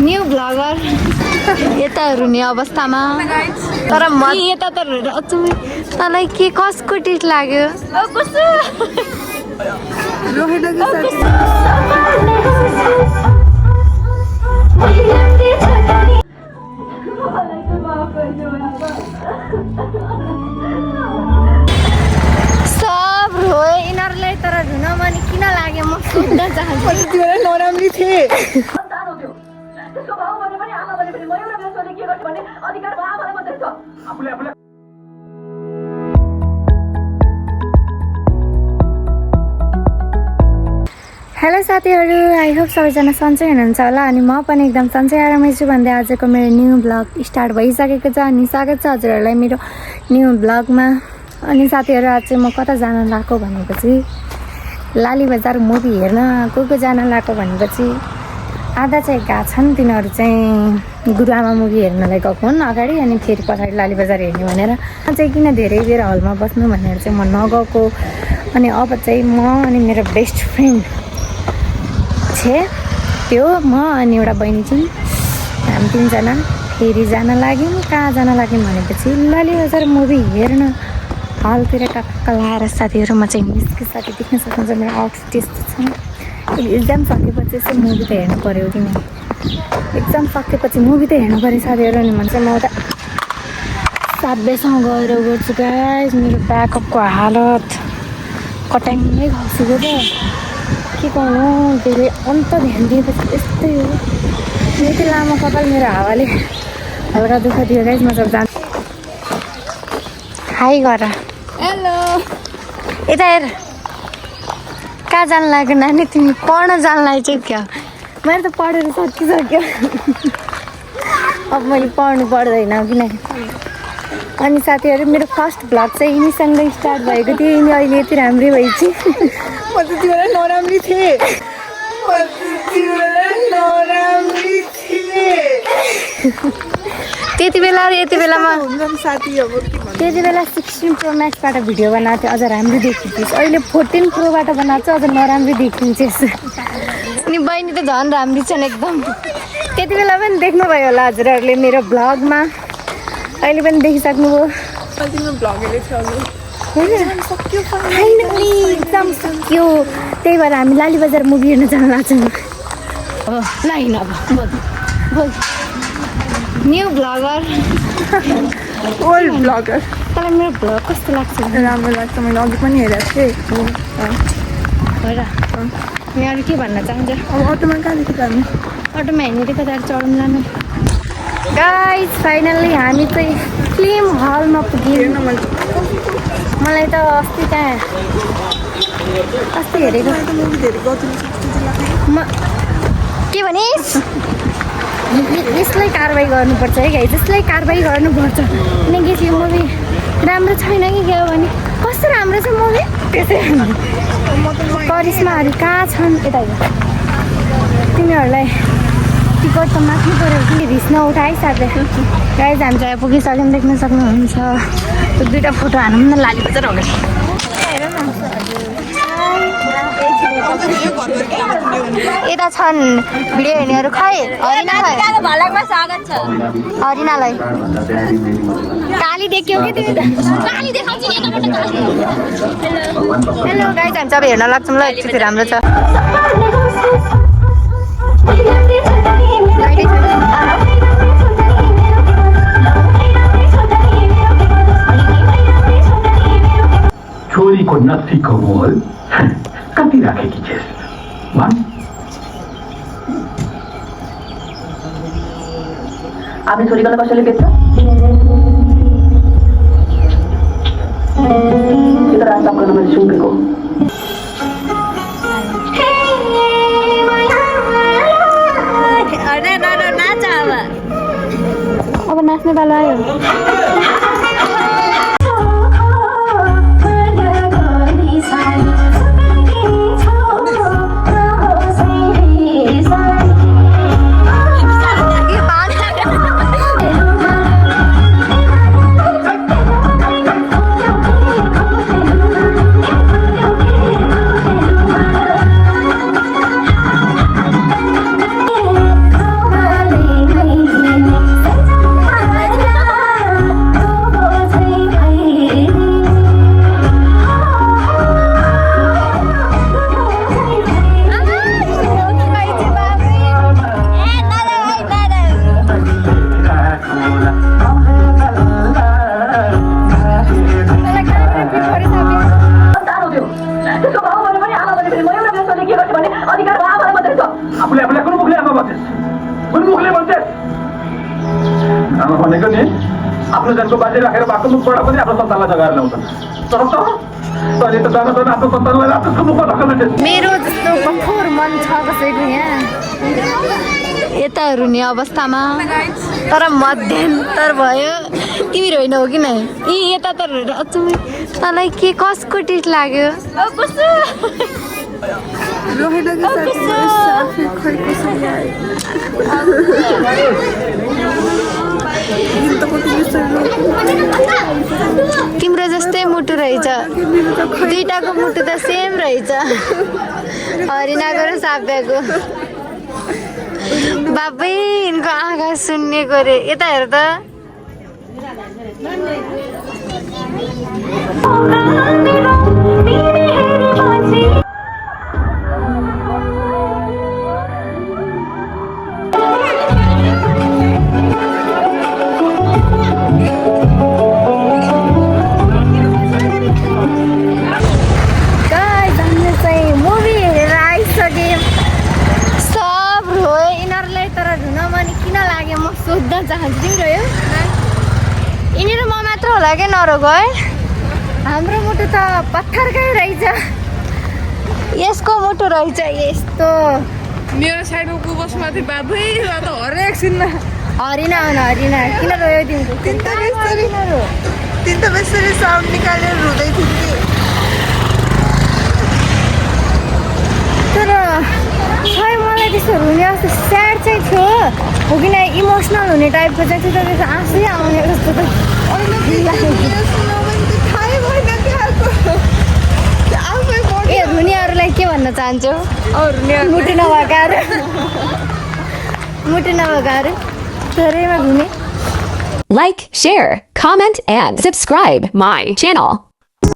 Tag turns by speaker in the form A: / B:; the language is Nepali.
A: न्यू ब्लगर यता हेर्ने अवस्थामा तर म यता त तँलाई के कसको टेस्ट लाग्यो सब रोए यिनीहरूलाई तर ढुन मन किन लाग्यो म सोध्न चाहन्छु
B: नराम्री थिए
A: हेलो साथीहरू आई होप सबैजना सन्चै हुनुहुन्छ होला अनि म पनि एकदम सन्चै आरामै छु भन्दै आजको मेरो न्यू ब्लग स्टार्ट भइसकेको छ अनि स्वागत छ हजुरहरूलाई मेरो न्यू ब्लगमा। अनि साथीहरू आज चाहिँ म कता जान लागेको भनेपछि लाली बजार मुभी हेर्न को जान लागेको भनेपछि आधा चाहिँ गएको छन् तिनीहरू चाहिँ गुरुआमा मुभी हेर्नलाई गएको हुन् अगाडि अनि फेरि पछाडि लाली बजार हेर्ने भनेर चाहिँ किन धेरै बेर हलमा बस्नु भनेर चाहिँ म नगएको। अनि अब चाहिँ म अनि मेरो बेस्ट फ्रेन्ड त्यो म अनि एउटा बहिनी चाहिँ हामी तिनजना फेरि जान लाग्यौँ। कहाँ जान लाग्यौँ भनेपछि लाली बजार मुभी हेर्न हलतिर टक्क लाएर साथीहरू म चाहिँ निस्किसकेँ। देख्न सक्नुहुन्छ मेरो आउटफिट त्यस्तो छ। एक्जाम सकेपछि चाहिँ मुभी त हेर्नु पऱ्यो कि नै एक्जाम सकेपछि मुभी त हेर्नु पऱ्यो साथीहरू। अनि भन्छ म उता साथीसँग गएर गर्छु गाइस मेरो ब्याकअपको हालत कट्याङ्गै खसेको त के गर्नु धेरै अन्त ध्यान दिएपछि यस्तै हो। यति लामो कपाल मेरो हावाले हल्का दुःख दियो गाइस। म सब जान्छु हाई गर हेलो यता हेर कहाँ जानु लाग्यो नानी तिमी पढ्न जानु लाग्यो क्या मैले त पढेर सकिसक्यो अब मैले पढ्नु पर्दैन किनकि। अनि साथीहरू मेरो फर्स्ट भ्लग चाहिँ यिनीसँगै स्टार्ट भएको थियो। यिनी अहिले यति राम्रै भएछ
B: म त तिमीलाई नराम्री थिएँ
A: त्यति बेला यति बेलामा
B: साथी अब
A: त्यति बेला 16 प्रो म्याक्सबाट भिडियो बनाएको थियो अझ राम्रो देखिन्छस्। अहिले 14 प्रोबाट बनाएको चाहिँ अझ नराम्रो देखिन्छस्। अनि बहिनी त झन् राम्री छन् एकदम। त्यति बेला पनि देख्नुभयो होला हजुरहरूले मेरो भ्लगमा अहिले पनि देखिसक्नुभयो। एकदम सक्यो त्यही भएर हामी लाली बजार मुभी हेर्न जान लाग्छौँ। लाइन अब न्यू ब्लगर
B: ओल्ड ब्लगर
A: तँलाई मेरो भ्लग कस्तो लाग्छ
B: राम्रो लाग्छ। मैले अघि पनि हेरेको थिएँ
A: हो र यहाँ अरू के भन्न चाहन्छ।
B: अब अटोमा कहाँदेखि जानु
A: अटोमा हेर्ने त कता चढौँ लानु गाइस। फाइनल्ली हामी चाहिँ फिल्म हलमा पुग्यौँ। मलाई त अस्ति हेरेको म के भनिस् यसलाई कारवाही गर्नुपर्छ है गाइस यसलाई कारवाही गर्नुपर्छ किनकि यो मुभी राम्रो छैन कि क्या भने कस्तो राम्रो छ मुभी त्यसै करिश्माहरू कहाँ छन् यता तिनीहरूलाई टिकट त माथि पऱ्यो कि रिस नउठाइ साथै गाइस हामी चाहिँ पुगिसक्यौँ देख्न सक्नुहुन्छ। त्यो दुइटा फोटो हानौँ न लाली बजार अगाडि यता छन् भिडियो हेर्नेहरू खै हरिनालाई काली देख्यौ कि तिमी हेलो गाइस हामी सबै हेर्न लाग्छौँ ल एकचोटि राम्रो छ।
C: छोरीको नसीको मोल कति राखेकी छेस् भन्।
D: आपने छोरीको कसैले बेच्छ यो त राजको मैले सुनेको
A: अब नाच्ने पालो आयो।
C: आफ्नो जनको बाजी राखेर भएको मुखबाट पनि आफ्नो सन्तानलाई जगाएर ल्याउँछन् तर तैँले त जान आफ्नो सन्तानलाई रातोको मुखमा ढकल्दैछस्।
A: मेरो जस्तो कठोर मन छ कसैको यहाँ यता रुने अवस्थामा तर मध्यन्तर भयो। तिमी रोइन हो कि नै यी यता त तँलाई के कसको टेस्ट लाग्यो कस्तो
B: रोहिला के साथ साफे खै कसरी आए दिल त कति बिस्तारै
A: तिम्रो जस्तै मुटु रहेछ दुईटाको मुटु त सेम रहेछ हरिनाको र साप्याको बाबै यिनको आँखा सुन्नेको रे यता हेर त सोध्न चाहन्छु तिमी रह्यो यिनीहरू म मात्र होला क्या नरोग है हाम्रो मुटु त पत्थरकै रहेछ यसको मुटु रहेछ यस्तो
B: मेरो साइडमा को बसमाथि बाबै त हरेक सिनमा
A: हरिना हो न हरिना किन रोयो तिमीको
B: तिन त बेसरी साउन्ड निकालेर रुँदै थियो
A: तर खै मलाई त्यस्तो हुने जस्तो स्याड चाहिँ थियो हो कि नै इमोसनल हुने टाइपको चाहिँ थियो त्यसको आँसै आउने जस्तो त ए रुनेहरूलाई के भन्न चाहन्छौ मुटु नभएकाहरू धेरैमा घुमे
E: Like, share, comment, and subscribe my channel.